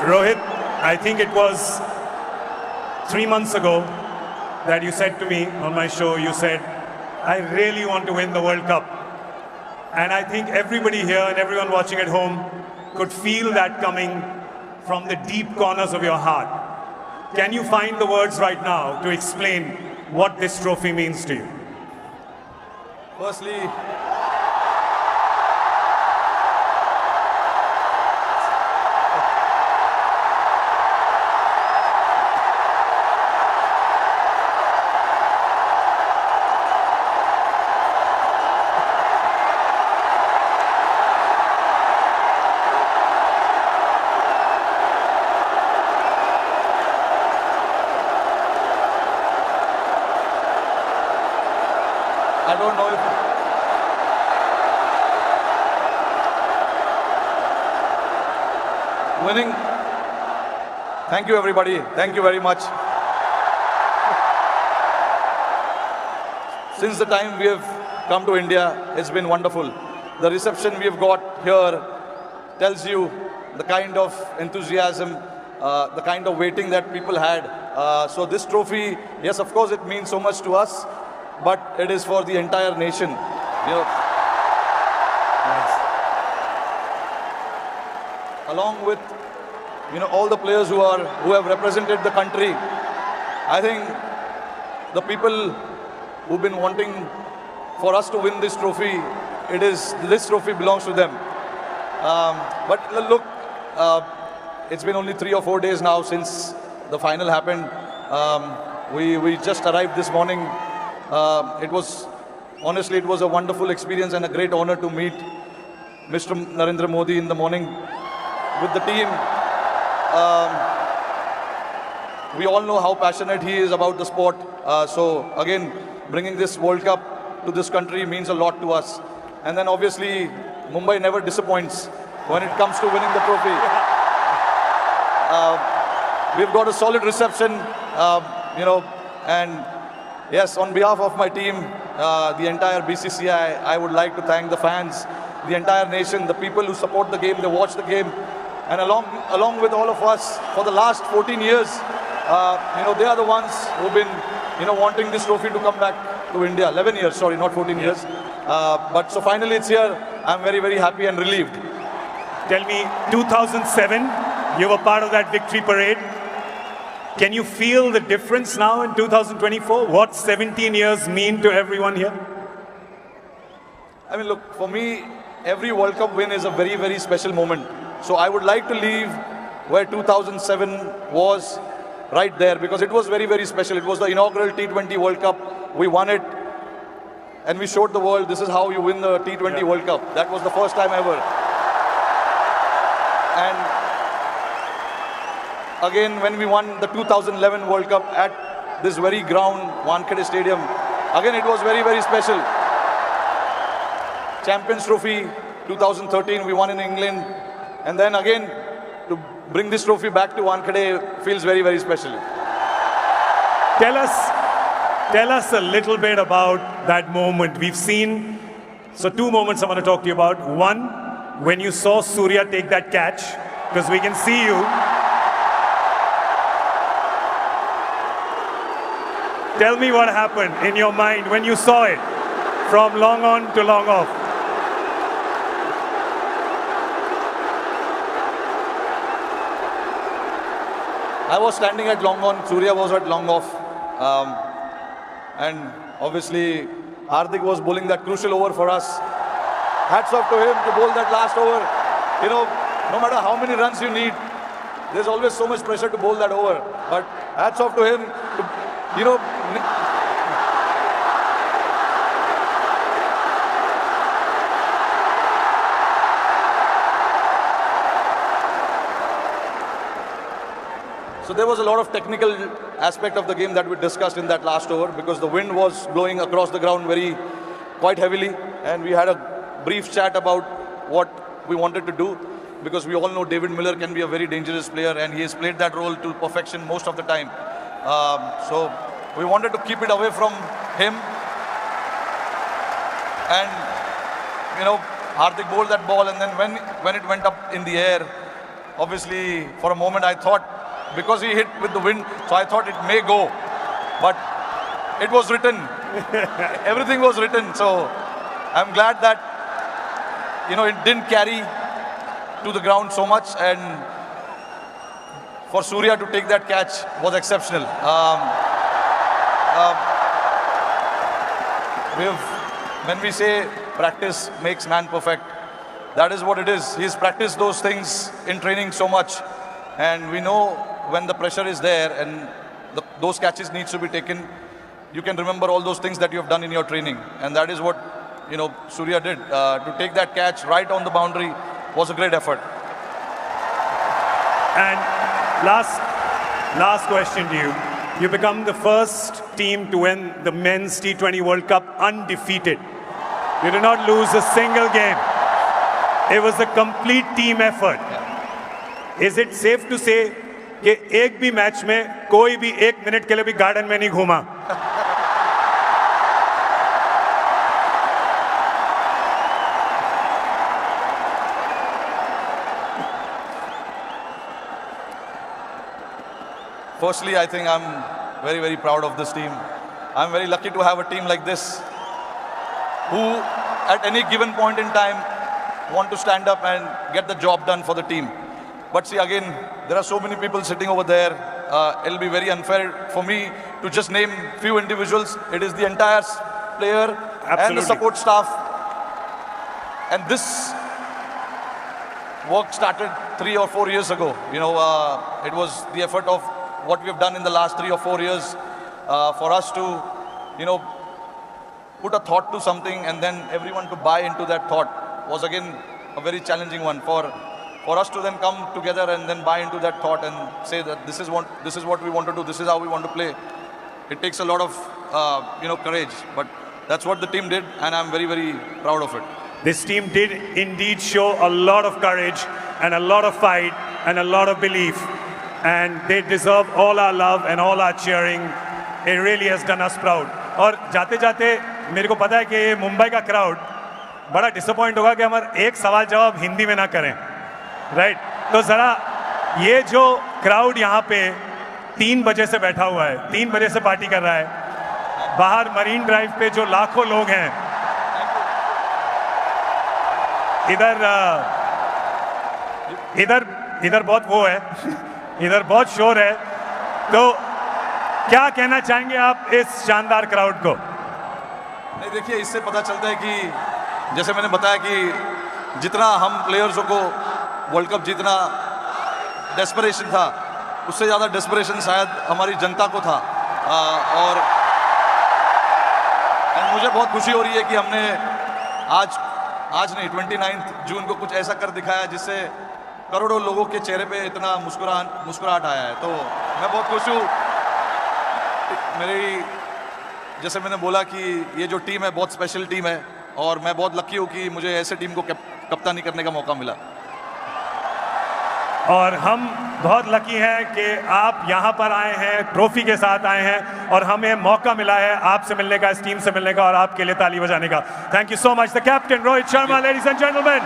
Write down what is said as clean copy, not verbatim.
Rohit, I think it was 3 months ago that you said to me on my show, you said, I really want to win the World Cup. And I think everybody here and everyone watching at home could feel that coming from the deep corners of your heart. Can you find the words right now to explain what this trophy means to you? Firstly, I don't know if winning. Thank you, everybody. Thank you very much. Since the time we have come to India, it's been wonderful. The reception we have got here tells you the kind of enthusiasm, the kind of waiting that people had. So this trophy, yes, of course, it means so much to us, but it is for the entire nation. You know, along with all the players who have represented the country. I think the people who've been wanting for us to win this trophy, this trophy belongs to them. But look, it's been only 3 or 4 days now since the final happened. We just arrived this morning. Honestly, it was a wonderful experience and a great honor to meet Mr. Narendra Modi in the morning with the team. We all know how passionate he is about the sport. So again, bringing this World Cup to this country means a lot to us. And then obviously, Mumbai never disappoints when it comes to winning the trophy. We've got a solid reception, and yes, on behalf of my team, the entire BCCI, I would like to thank the fans, the entire nation, the people who support the game, they watch the game. And along with all of us, for the last 14 years, they are the ones who've been, wanting this trophy to come back to India. 11 years, sorry, not 14 years. But so finally it's here. I'm very, very happy and relieved. Tell me, 2007, you were part of that victory parade. Can you feel the difference now in 2024? What 17 years mean to everyone here? I mean, look, for me, every World Cup win is a very, very special moment. So I would like to leave where 2007 was, right there, because it was very, very special. It was the inaugural T20 World Cup. We won it, and we showed the world this is how you win the T20 World Cup. That was the first time ever. And again, when we won the 2011 World Cup at this very ground, Wankhede Stadium, again, it was very, very special. Champions Trophy 2013, we won in England. And then again, to bring this trophy back to Wankhede feels very, very special. Tell us a little bit about that moment. We've seen, so 2 moments I want to talk to you about. One, when you saw Surya take that catch, because we can see you. Tell me what happened in your mind when you saw it from long on to long off. I was standing at long on, Surya was at long off. And obviously, Hardik was bowling that crucial over for us. Hats off to him to bowl that last over. No matter how many runs you need, there's always so much pressure to bowl that over. But hats off to him to, So there was a lot of technical aspect of the game that we discussed in that last over, because the wind was blowing across the ground quite heavily, and we had a brief chat about what we wanted to do, because we all know David Miller can be a very dangerous player, and he has played that role to perfection most of the time. So we wanted to keep it away from him, and Hardik bowled that ball, and then when it went up in the air, obviously, for a moment, I thought, because he hit with the wind, so I thought it may go. But it was written. Everything was written. So I'm glad that, it didn't carry to the ground so much. And for Surya to take that catch was exceptional. When we say practice makes man perfect, that is what it is. He's practiced those things in training so much. And we know when the pressure is there and those catches needs to be taken, you can remember all those things that you have done in your training. And that is what, Surya did. To take that catch right on the boundary was a great effort. And last question to you. You become the first team to win the Men's T20 World Cup undefeated. You did not lose a single game. It was a complete team effort. Is it safe to say कि एक भी match में कोई भी 1 minute के लिए भी garden में नहीं घूमा? Firstly, I think I'm very, very proud of this team. I'm very lucky to have a team like this who, at any given point in time, want to stand up and get the job done for the team. But see, again, there are so many people sitting over there. It'll be very unfair for me to just name few individuals. It is the entire player and the support staff. And this work started 3 or 4 years ago. It was the effort of what we have done in the last 3 or 4 years for us to, put a thought to something and then everyone to buy into that thought was again a very challenging one for us to then come together and then buy into that thought and say that this is what we want to do, this is how we want to play. It takes a lot of courage, but that's what the team did, and I'm very, very proud of it. This team did indeed show a lot of courage and a lot of fight and a lot of belief, and they deserve all our love and all our cheering. It really has done us proud. और जाते जाते मेरे को पता है कि ये मुंबई का क्राउड बड़ा डिसअपॉइंट होगा कि हमारा एक सवाल जवाब हिंदी में ना करें, राइट? तो ज़रा ये जो क्राउड यहाँ पे 3 बजे से बैठा हुआ है, 3 बजे से पार्टी कर रहा है, बाहर मरीन ड्राइव पे जो लाखों लोग हैं, इधर बहुत वो है, इधर बहुत शोर है, तो क्या कहना चाहेंगे आप इस शानदार क्राउड को? नहीं, देखिए, इससे पता चलता है कि जैसे मैंने बताया कि जितना हम प्लेयर्सों को वर्ल्ड कप जीतना डेस्परेशन था, उससे ज़्यादा डेस्परेशन शायद हमारी जनता को था। और मुझे बहुत खुशी हो रही है कि हमने आज नहीं 29 जून को कुछ ऐसा कर दिखाया जिससे करोड़ों लोगों के चेहरे पे इतना मुस्कुराहट आया है। तो मैं बहुत खुश हूँ। जैसे मैंने बोला कि ये जो टीम है बहुत स्पेशल टीम है और मैं बहुत लकी हूँ कि मुझे ऐसे टीम को कप्तानी करने का मौका मिला। और हम बहुत लकी हैं कि आप यहाँ पर आए हैं, ट्रॉफी के साथ आए हैं और हमें मौका मिला है आपसे मिलने का, इस टीम से मिलने का और आपके लिए ताली बजाने का। Thank you so much the captain Rohit Sharma, ladies and gentleman.